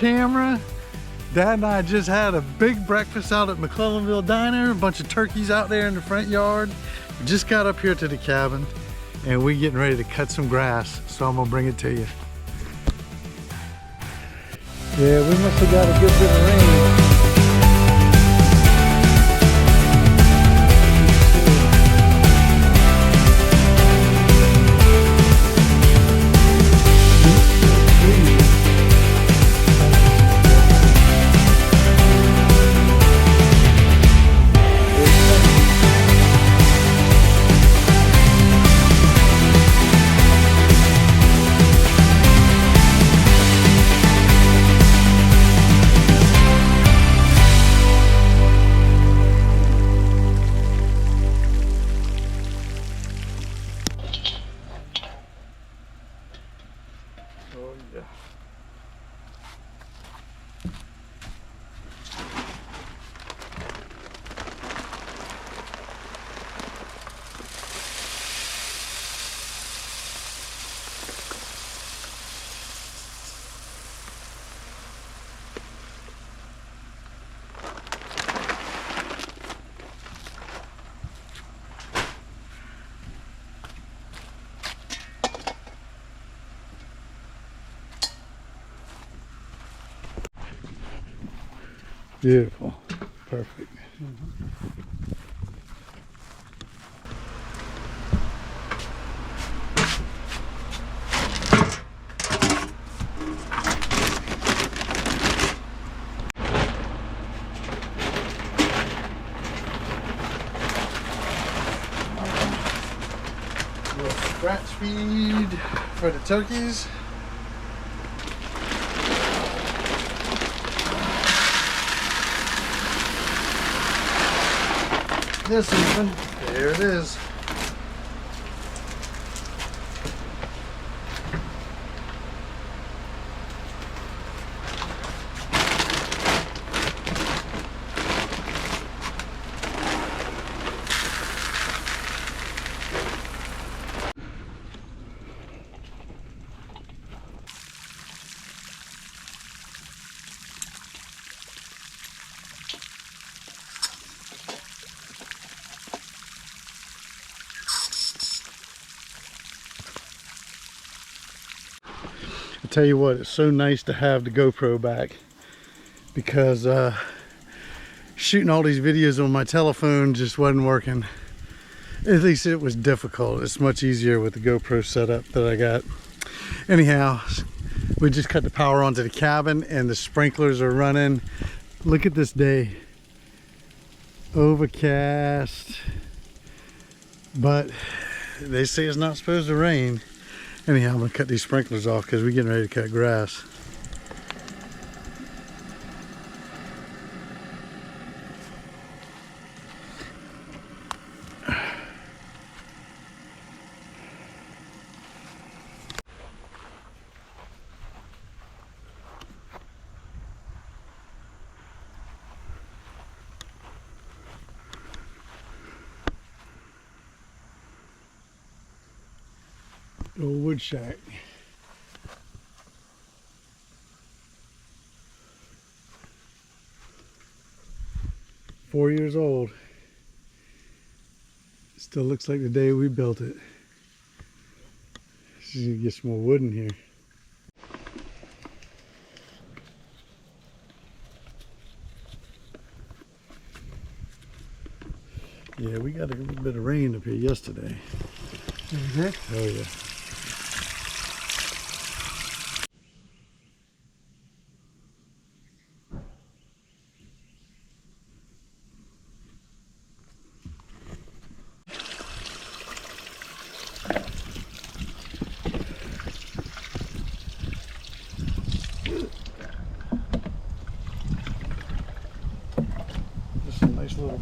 camera. Dad and I just had a big breakfast out at McClellanville Diner. A bunch of turkeys out there in the front yard. We just got up here to the cabin and we're getting ready to cut some grass. So I'm gonna bring it to you. Yeah, we must have got a good bit of rain. Oh yeah. Beautiful. Perfect. Little scratch feed for the turkeys. This even, there it is. I tell you what, it's so nice to have the GoPro back because shooting all these videos on my telephone just wasn't working. At least it was difficult. It's much easier with the GoPro setup that I got. Anyhow, we just cut the power onto the cabin and the sprinklers are running. Look at this day. Overcast, but they say it's not supposed to rain. Anyhow, I'm gonna cut these sprinklers off because we're getting ready to cut grass. Old wood shack. "4 years old. Still looks like the day we built it. Just gonna get some more wood in here. Yeah, we got a little bit of rain up here yesterday. You did? Oh yeah. Just a nice little.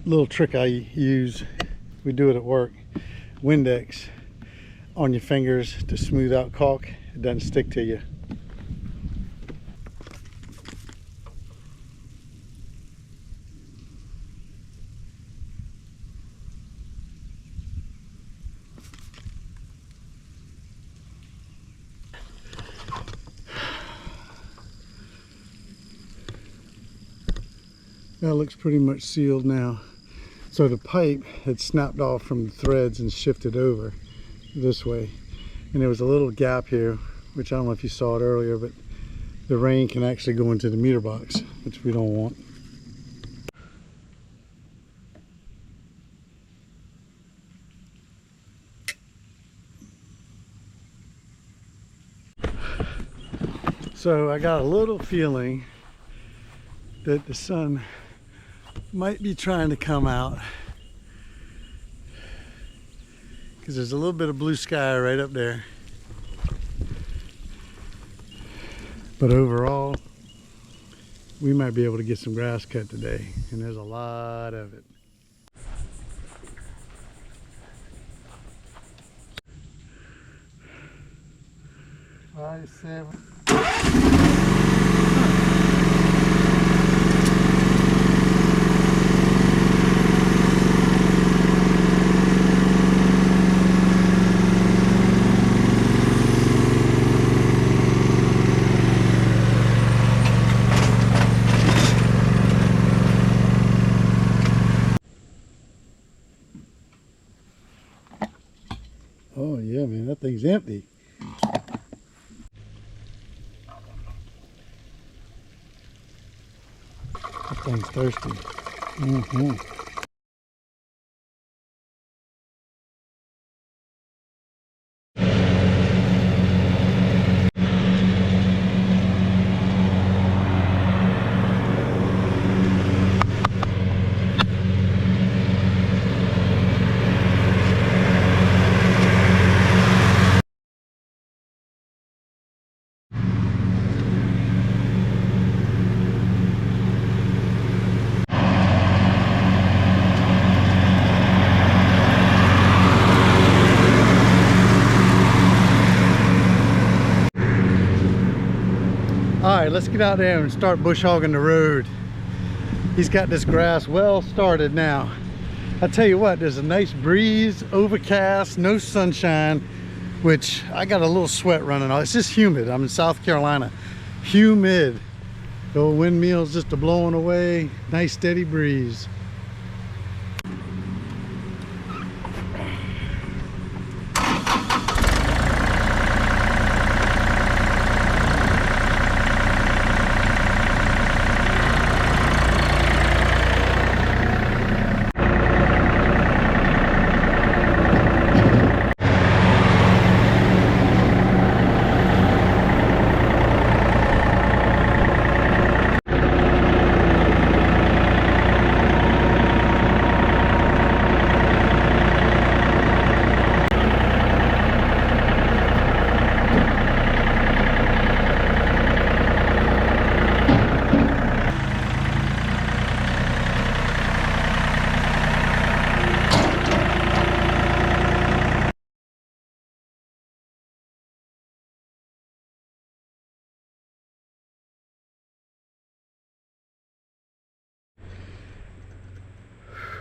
Little trick I use, we do it at work. Windex on your fingers to smooth out caulk. It doesn't stick to you. That looks pretty much sealed now. So the pipe had snapped off from the threads and shifted over this way. And there was a little gap here, which I don't know if you saw it earlier, but the rain can actually go into the meter box, which we don't want. So I got a little feeling that the sun might be trying to come out, because there's a little bit of blue sky right up there. But overall, we might be able to get some grass cut today, and there's a lot of it. Five, 7. Oh yeah, man, that thing's empty. That thing's thirsty. Alright, let's get out there and start bush hogging the road. He's got this grass well started now. I tell you what, there's a nice breeze, overcast, no sunshine, which I got a little sweat running on. It's just humid. I'm in South Carolina. Humid. The old windmills just a blowing away. Nice steady breeze.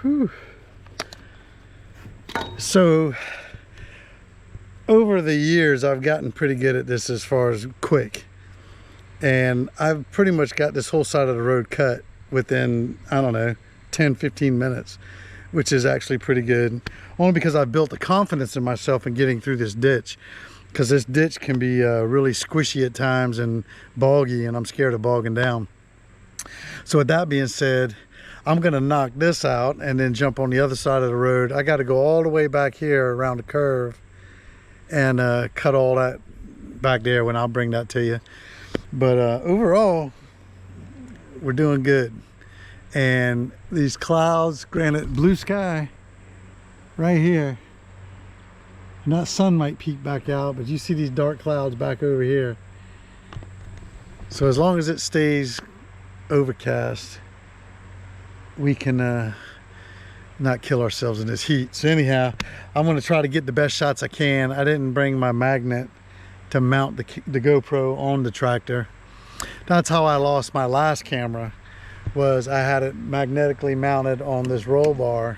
Whew. So over the years I've gotten pretty good at this as far as quick, and I've pretty much got this whole side of the road cut within, I don't know, 10-15 minutes, which is actually pretty good, only because I've built the confidence in myself in getting through this ditch, because this ditch can be really squishy at times and boggy, and I'm scared of bogging down. So with that being said, I'm gonna knock this out and then jump on the other side of the road. I got to go all the way back here around the curve and cut all that back there when I'll bring that to you. But overall, we're doing good. And these clouds, granted, blue sky right here. And that sun might peek back out, but you see these dark clouds back over here. So as long as it stays overcast, we can not kill ourselves in this heat. So anyhow, I'm going to try to get the best shots I can. I didn't bring my magnet to mount the GoPro on the tractor. That's how I lost my last camera, was I had it magnetically mounted on this roll bar,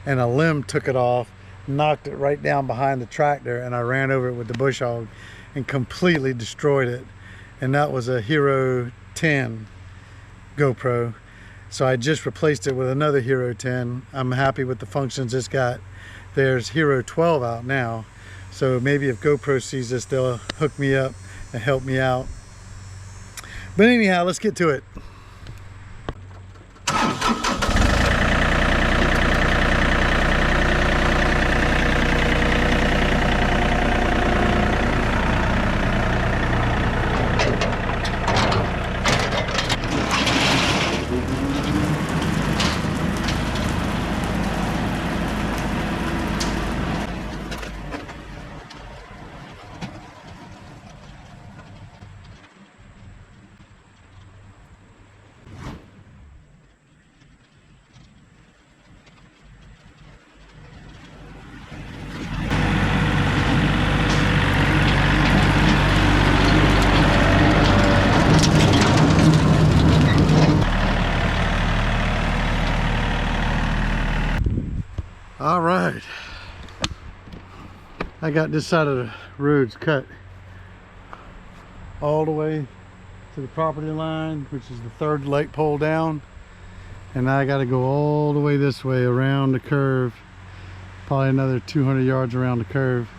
and a limb took it off, knocked it right down behind the tractor, and I ran over it with the bush hog and completely destroyed it. And that was a Hero 10 GoPro. So I just replaced it with another Hero 10. I'm happy with the functions it's got. There's Hero 12 out now. So maybe if GoPro sees this, they'll hook me up and help me out. But anyhow, let's get to it. All right, I got this side of the roads cut all the way to the property line, which is the third light pole down, and I got to go all the way this way around the curve, probably another 200 yards around the curve.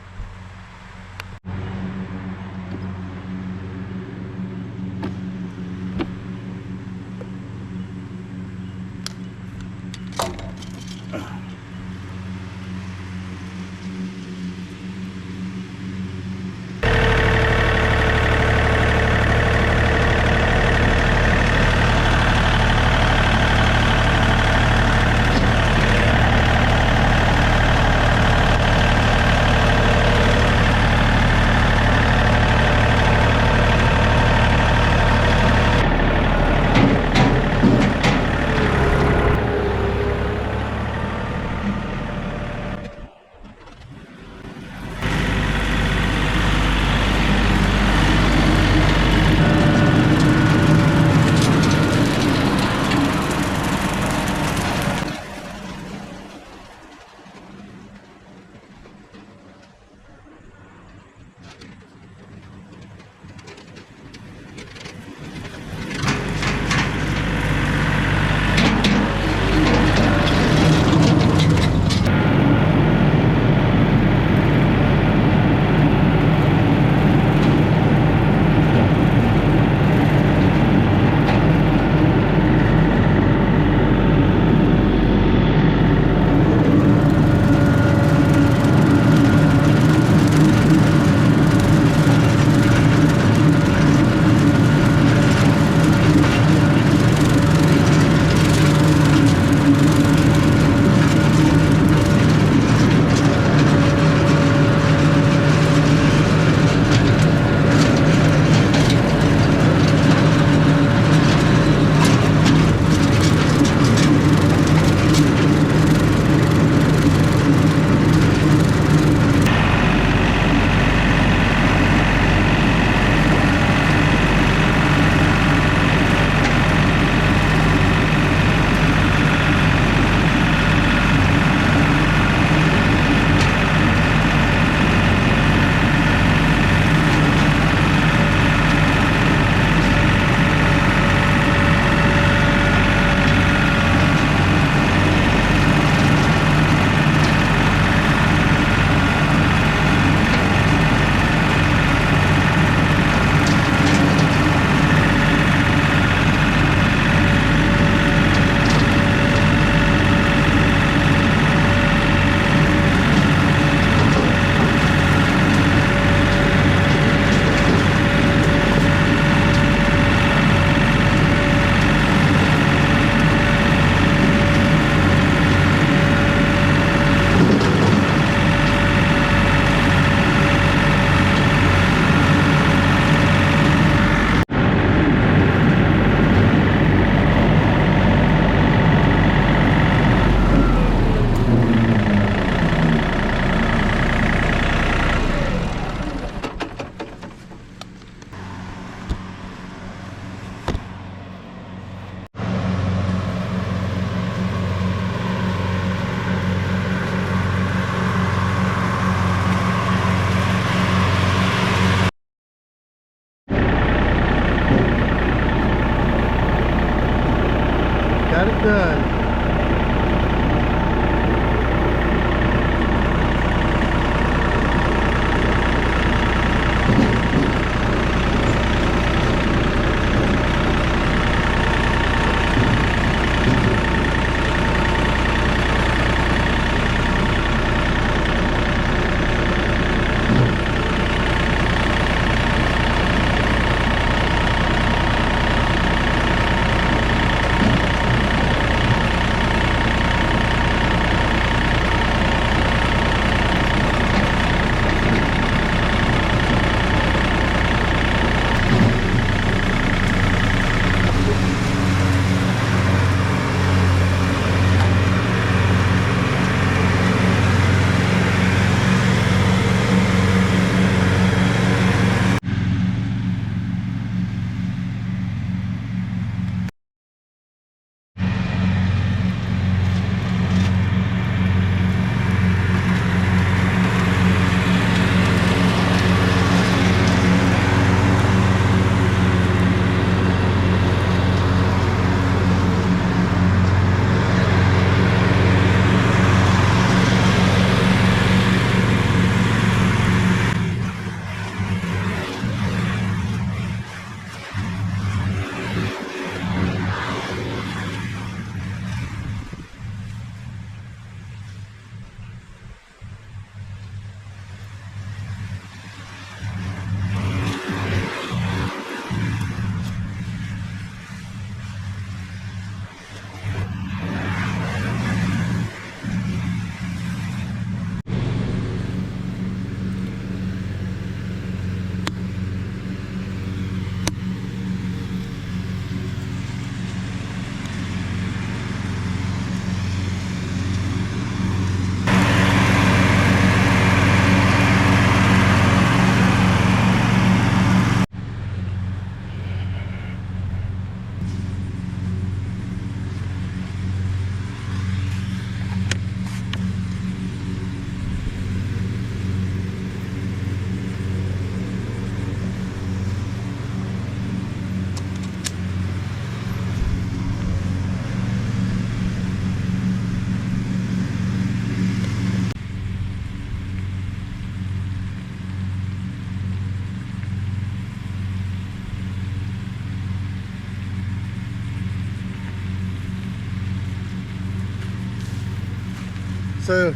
So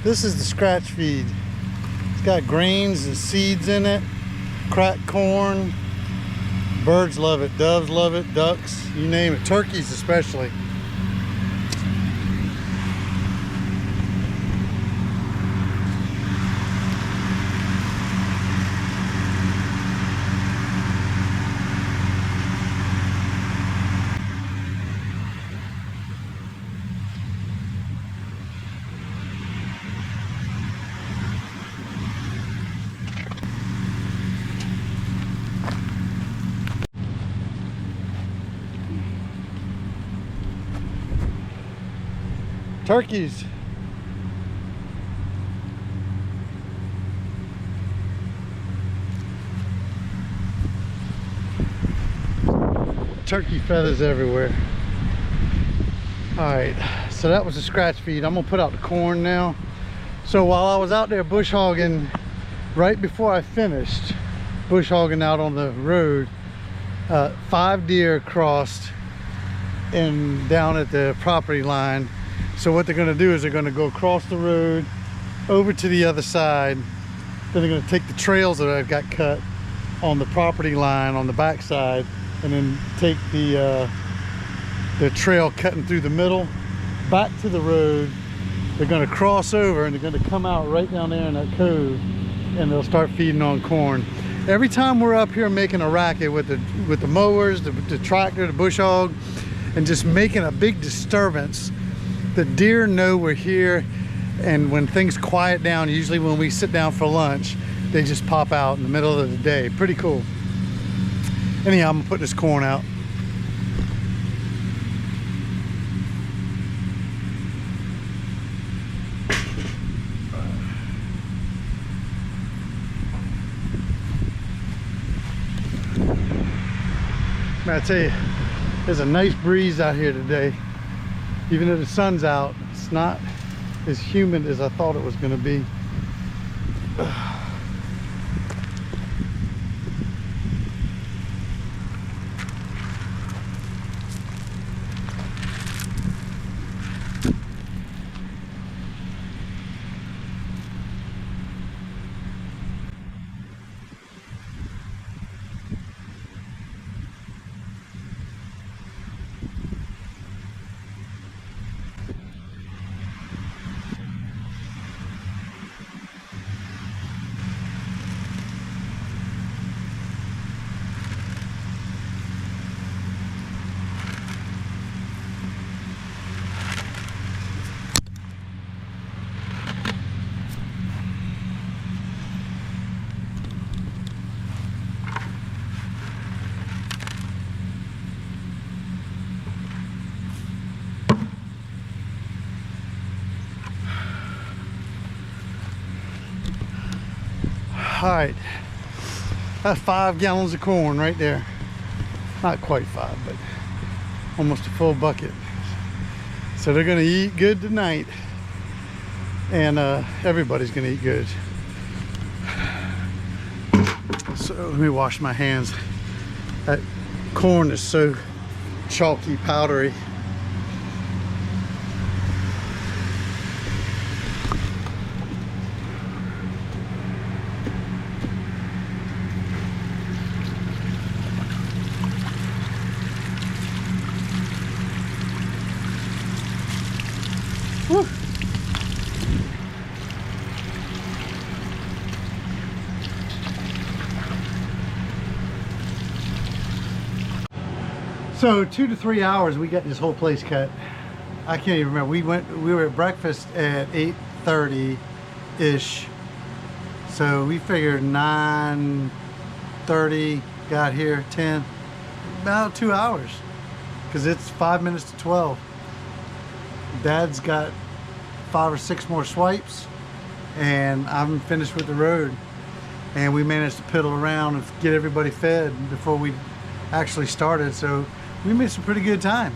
this is the scratch feed. It's got grains and seeds in it, cracked corn. Birds love it, doves love it, ducks, you name it, turkeys especially. Turkeys. Turkey feathers everywhere. All right, so that was the scratch feed. I'm gonna put out the corn now. So while I was out there bush hogging, right before I finished bush hogging out on the road, 5 deer crossed and down at the property line. So what they're going to do is they're going to go across the road over to the other side. Then they're going to take the trails that I've got cut on the property line on the back side, and then take the trail cutting through the middle back to the road. They're going to cross over and they're going to come out right down there in that cove, and they'll start feeding on corn. Every time we're up here making a racket with the mowers, the tractor, the bush hog, and just making a big disturbance, the deer know we're here. And when things quiet down, usually when we sit down for lunch, they just pop out in the middle of the day. Pretty cool. Anyhow, I'm gonna put this corn out. Man, I tell you, there's a nice breeze out here today. Even though the sun's out, it's not as humid as I thought it was going to be. All right, that's 5 gallons of corn right there. Not quite 5, but almost a full bucket. So they're gonna eat good tonight, and everybody's gonna eat good. So let me wash my hands. That corn is so chalky, powdery. Woo. So 2 to 3 hours we got this whole place cut. I can't even remember. We were at breakfast at 8:30 ish. So we figured 9:30, got here 10, about 2 hours, because it's 5 minutes to 12. Dad's got 5 or 6 more swipes, and I'm finished with the road. And we managed to piddle around and get everybody fed before we actually started, so we made some pretty good time.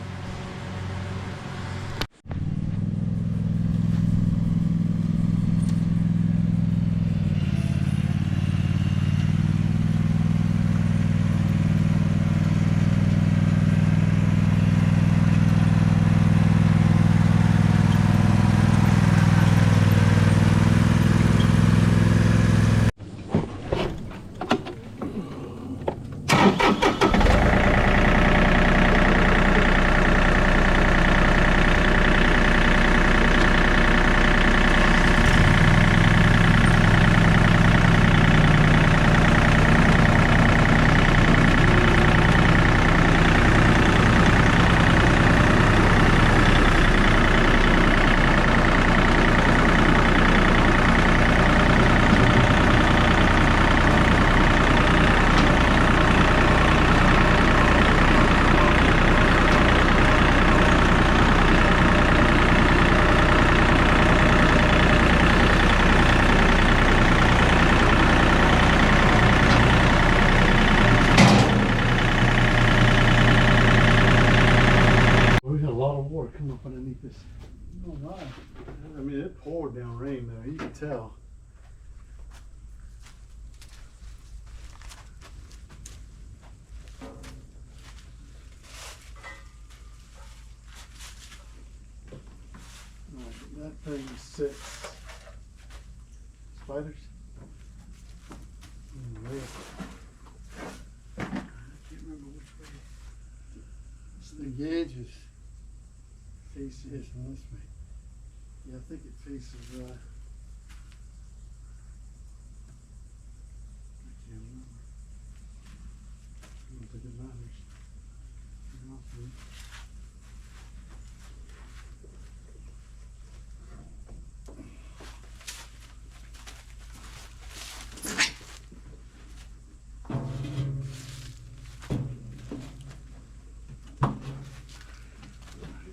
underneath this. Oh my. I mean, it poured down rain though, you can tell. That thing sits. Spiders? Where? I can't remember which way. The edge is facing this way. Yeah, I think it faces I can't remember. I don't think it matters.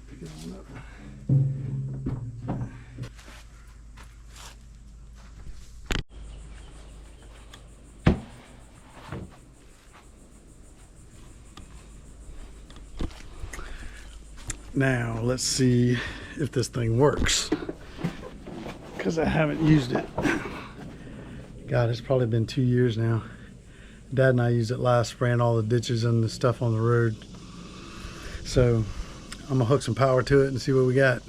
Pick it on up. Now let's see if this thing works, because I haven't used it. God, it's probably been 2 years now. Dad and I used it last, spraying all the ditches and the stuff on the road. So I'm gonna hook some power to it and see what we got.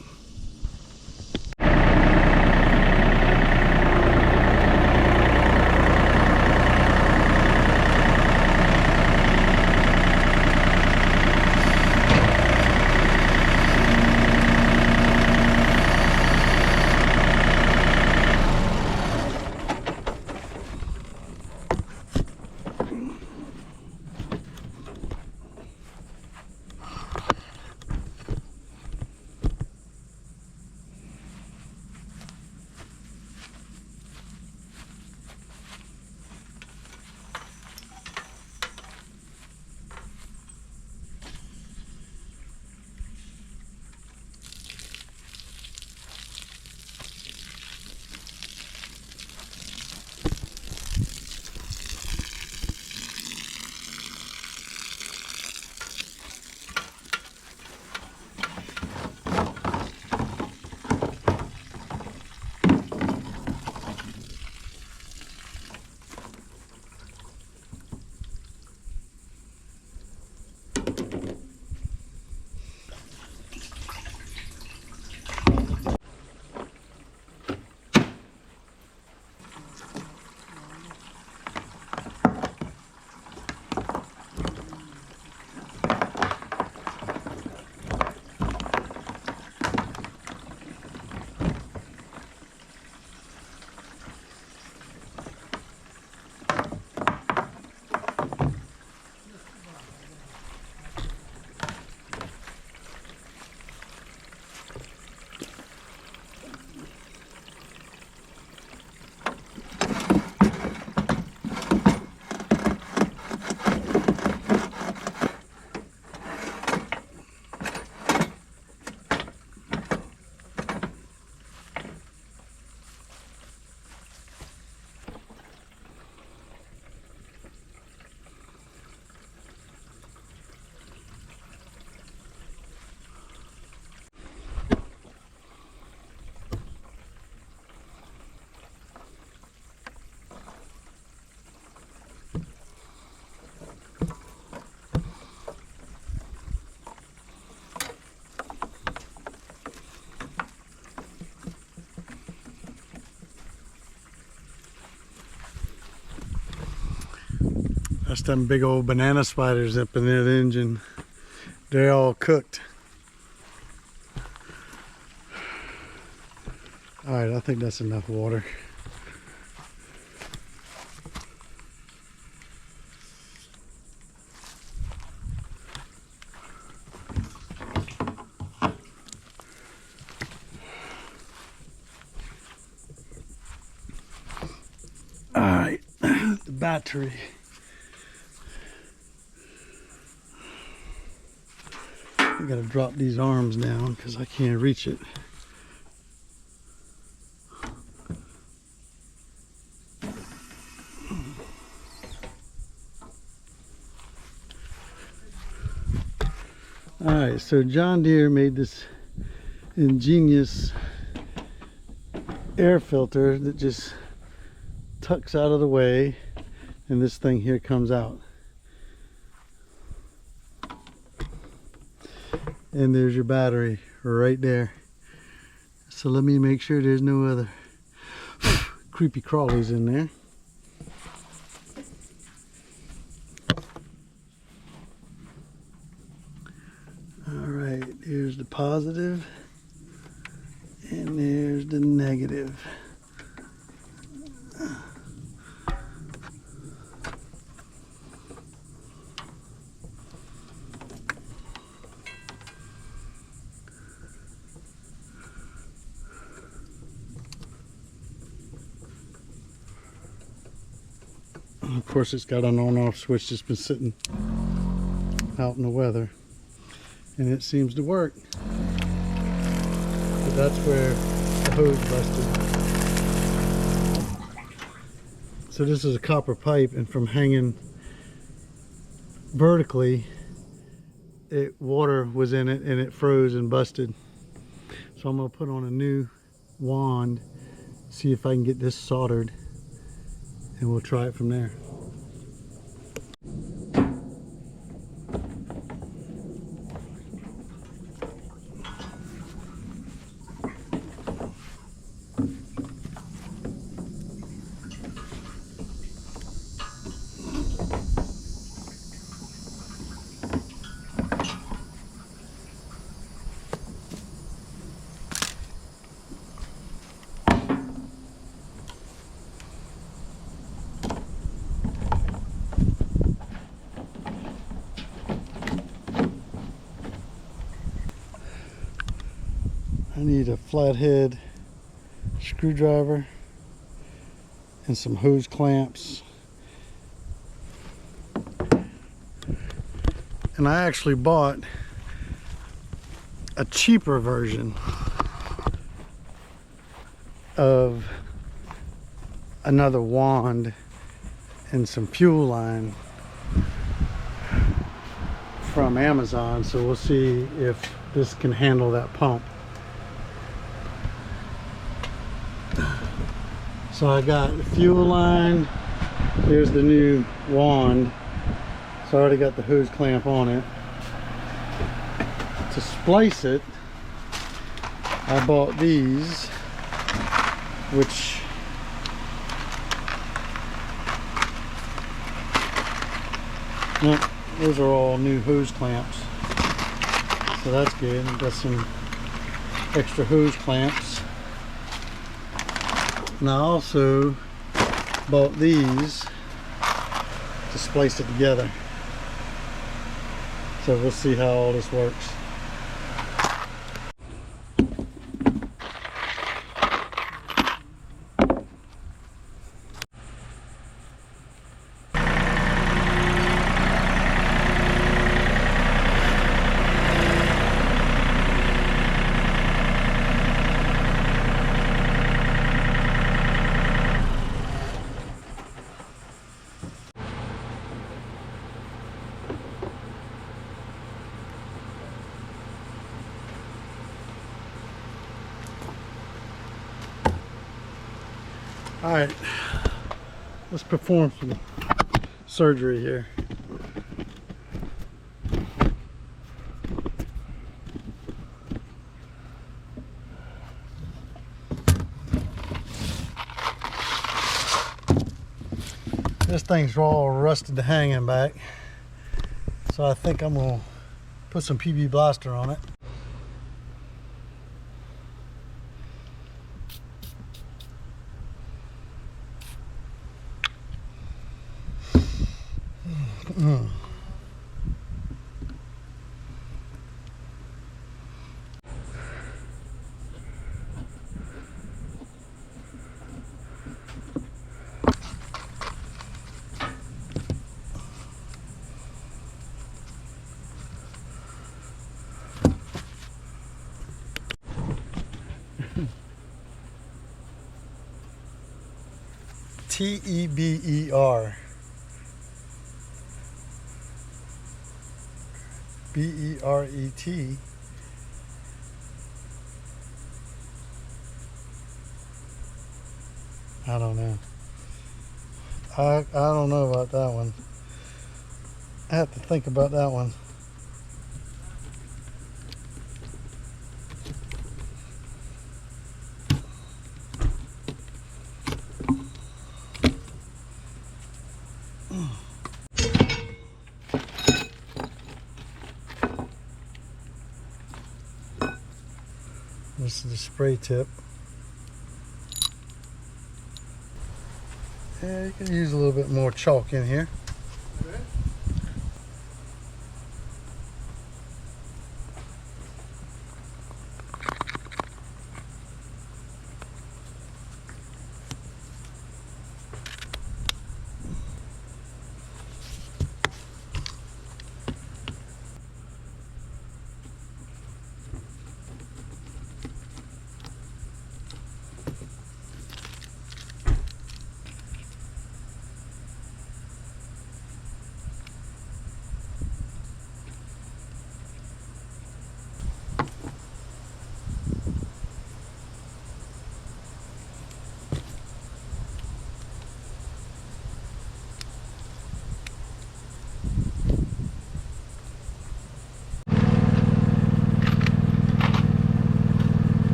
That's them big old banana spiders up in that engine. They're all cooked. All right, I think that's enough water. All right, the battery. I gotta drop these arms down because I can't reach it. All right, so John Deere made this ingenious air filter that just tucks out of the way, and this thing here comes out. And there's your battery right there. So let me make sure there's no other creepy crawlies in there. Alright, here's the positive, and there's the negative. Of course, it's got an on-off switch that's been sitting out in the weather, and it seems to work. But that's where the hose busted. So this is a copper pipe, and from hanging vertically, water was in it and it froze and busted. So I'm going to put on a new wand, see if I can get this soldered, and we'll try it from there. I need a flathead screwdriver and some hose clamps. And I actually bought a cheaper version of another wand and some fuel line from Amazon, so we'll see if this can handle that pump. So I got the fuel line, here's the new wand, so I already got the hose clamp on it. To splice it, I bought these, which those are all new hose clamps, so that's good. Got some extra hose clamps. And I also bought these to splice it together. So we'll see how all this works. All right, let's perform some surgery here. This thing's all rusted to hanging back, so I think I'm gonna put some PB Blaster on it. T-E-B-E-R. B-E-R-E-T. I don't know. I don't know about that one. I have to think about that one. This is the spray tip. Yeah, you can use a little bit more chalk in here.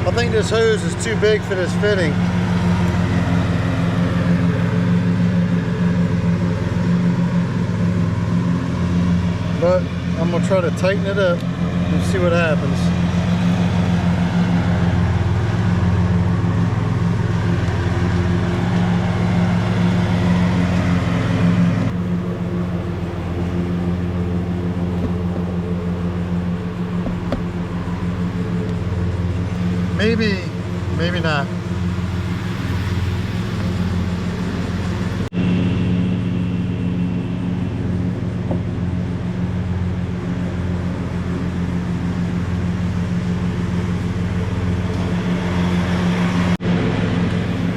I think this hose is too big for this fitting. But I'm gonna try to tighten it up and see what happens. Maybe, maybe not.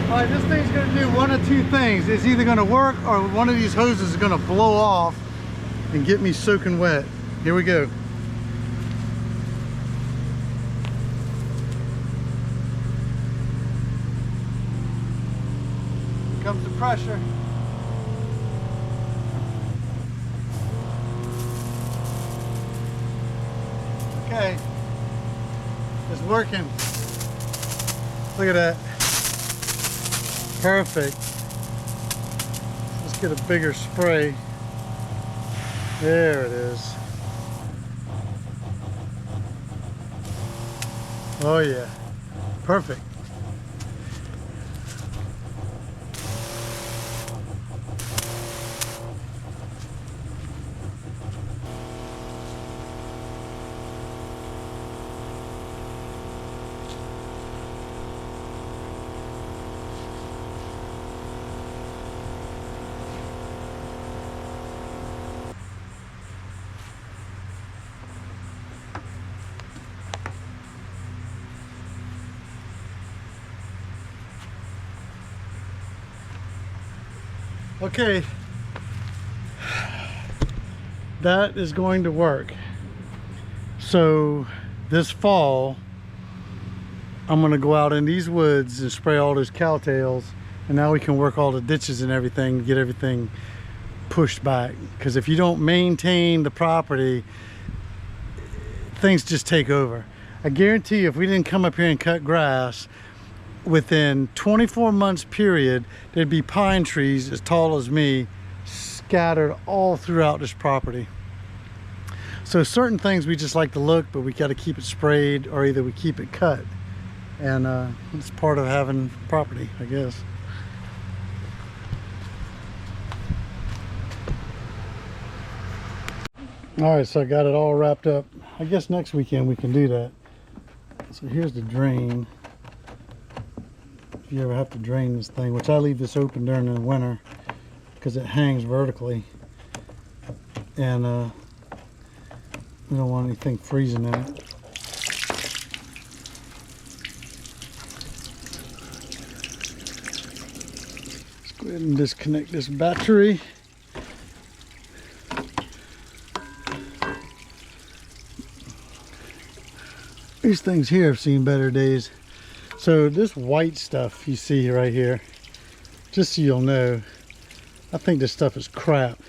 Alright, this thing's gonna do one of two things. It's either gonna work or one of these hoses is gonna blow off and get me soaking wet. Here we go. Comes the pressure. Okay, it's working. Look at that. Perfect. Let's get a bigger spray. There it is. Oh yeah, perfect. Okay, that is going to work. So this fall, I'm going to go out in these woods and spray all those cowtails, and now we can work all the ditches and everything, get everything pushed back. Because if you don't maintain the property, things just take over. I guarantee you, if we didn't come up here and cut grass, within 24 months period, there'd be pine trees as tall as me scattered all throughout this property. So certain things we just like to look, but we got to keep it sprayed, or either we keep it cut. And it's part of having property, I guess. All right, so I got it all wrapped up. I guess next weekend we can do that. So here's the drain. If you ever have to drain this thing, which I leave this open during the winter because it hangs vertically, and we don't want anything freezing in it. Let's go ahead and disconnect this battery. These things here have seen better days. So this white stuff you see right here, just so you'll know, I think this stuff is crap.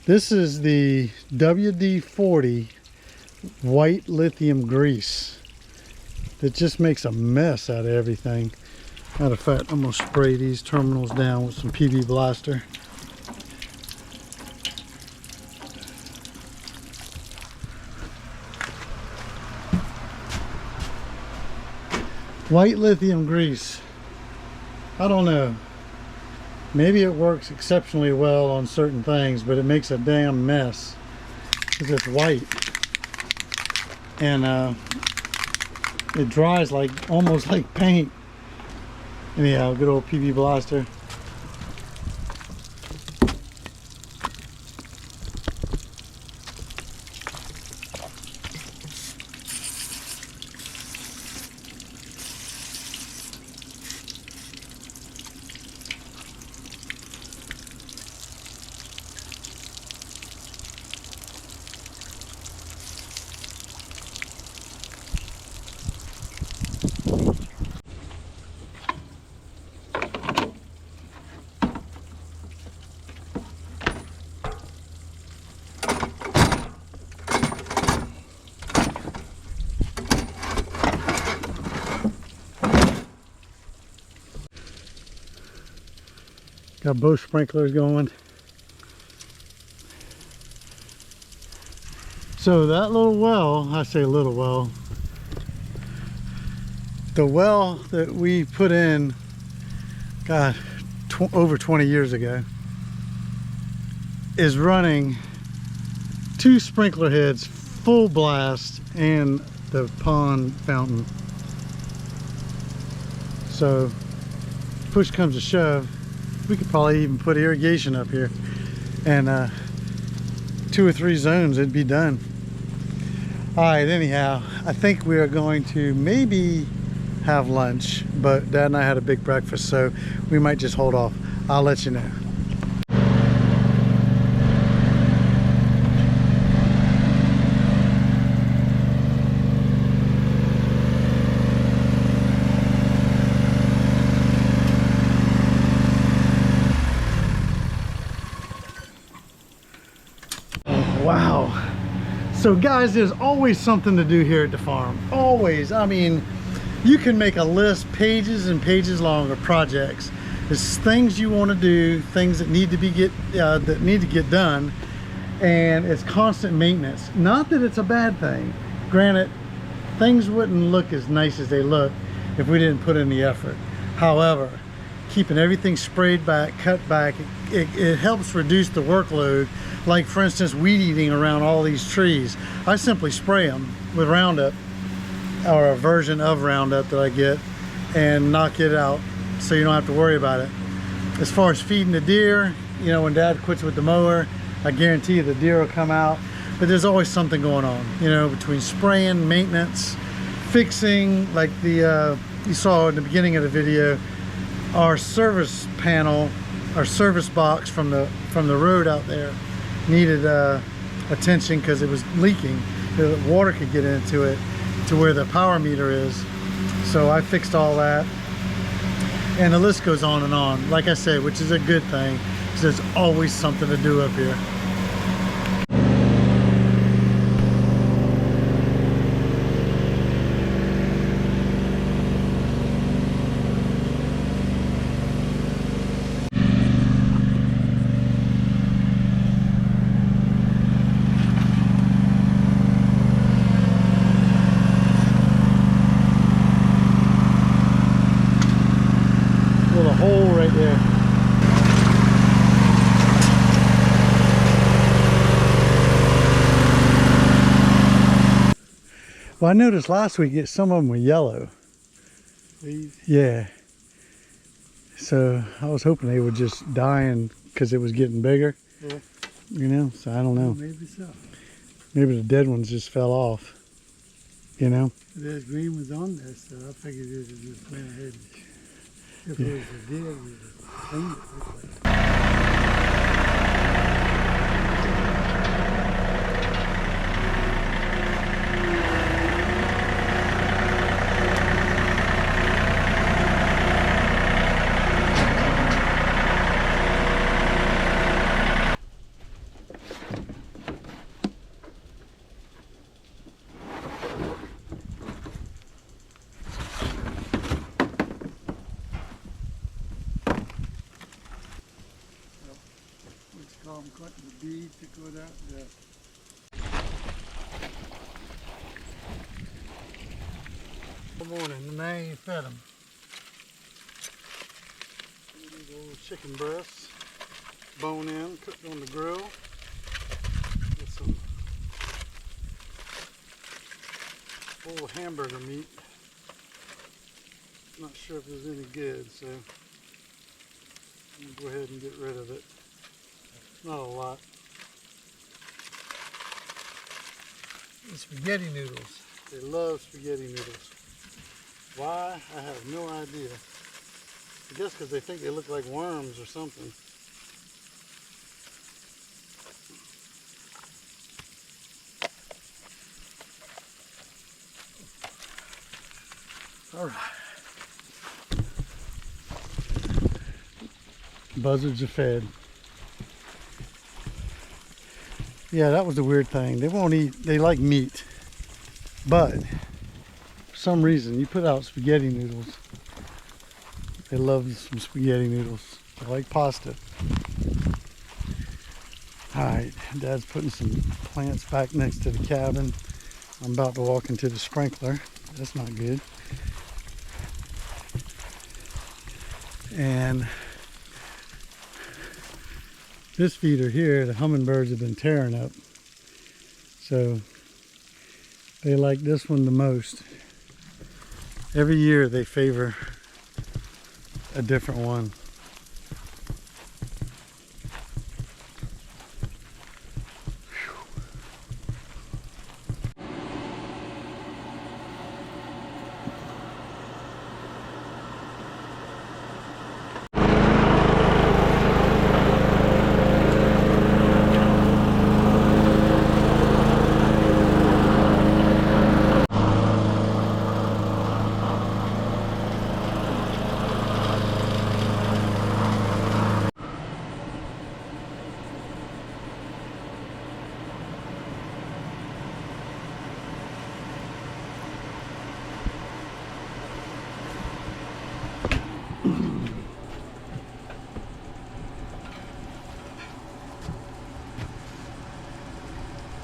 This is the WD-40 white lithium grease that just makes a mess out of everything. Matter of fact, I'm gonna spray these terminals down with some PB Blaster. White lithium grease. I don't know. Maybe it works exceptionally well on certain things, but it makes a damn mess because it's white. And it dries like almost like paint. Anyhow, good old PB Blaster. Got both sprinklers going. So that little well, I say little well, the well that we put in, God, over 20 years ago, is running 2 sprinkler heads full blast and the pond fountain. So push comes to shove, we could probably even put irrigation up here, and 2 or 3 zones, it'd be done. All right, anyhow, I think we are going to maybe have lunch, but Dad and I had a big breakfast, so we might just hold off. I'll let you know. Wow. So guys, there's always something to do here at the farm. Always. I mean, you can make a list pages and pages long of projects. It's things you want to do, things that need to get done, and it's constant maintenance. Not that it's a bad thing. Granted, things wouldn't look as nice as they look if we didn't put in the effort. However, keeping everything sprayed back, cut back, it helps reduce the workload. Like for instance, weed eating around all these trees. I simply spray them with Roundup, or a version of Roundup that I get, and knock it out so you don't have to worry about it. As far as feeding the deer, you know, when Dad quits with the mower, I guarantee you the deer will come out. But there's always something going on, you know, between spraying, maintenance, fixing, like the you saw in the beginning of the video, our service panel, our service box from the road out there needed attention because it was leaking. The water could get into it to where the power meter is. So I fixed all that. And the list goes on and on, like I said, which is a good thing because there's always something to do up here. Little hole right there. Well, I noticed last week that some of them were yellow. These? Yeah. So I was hoping they were just dying because it was getting bigger. Yeah. You know, so I don't know. Maybe so. Maybe the dead ones just fell off. You know? This green was on there, so I figured it just went ahead and if it was a deer, we would have cleaned it this way. I'm cutting the beads to go down there. Good morning, the man fed them. These old chicken breasts, bone in, cooked on the grill. With some old hamburger meat. Not sure if it was any good, so I'm gonna go ahead and get rid of it. Not a lot. And spaghetti noodles. They love spaghetti noodles. Why? I have no idea. I guess because they think they look like worms or something. All right. Buzzards are fed. Yeah, that was the weird thing. They won't eat, they like meat. But for some reason, you put out spaghetti noodles. They love some spaghetti noodles. They like pasta. All right, Dad's putting some plants back next to the cabin. I'm about to walk into the sprinkler. That's not good. And this feeder here, the hummingbirds have been tearing up. So they like this one the most. Every year they favor a different one.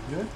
Good?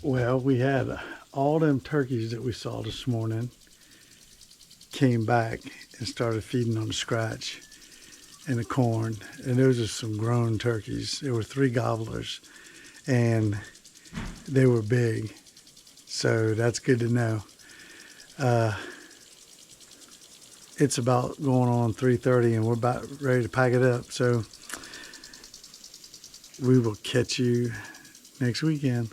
Well, we had all them turkeys that we saw this morning came back and started feeding on the scratch and the corn. And those are some grown turkeys. There were 3 gobblers and they were big. So that's good to know. It's about going on 3:30 and we're about ready to pack it up. So we will catch you next weekend.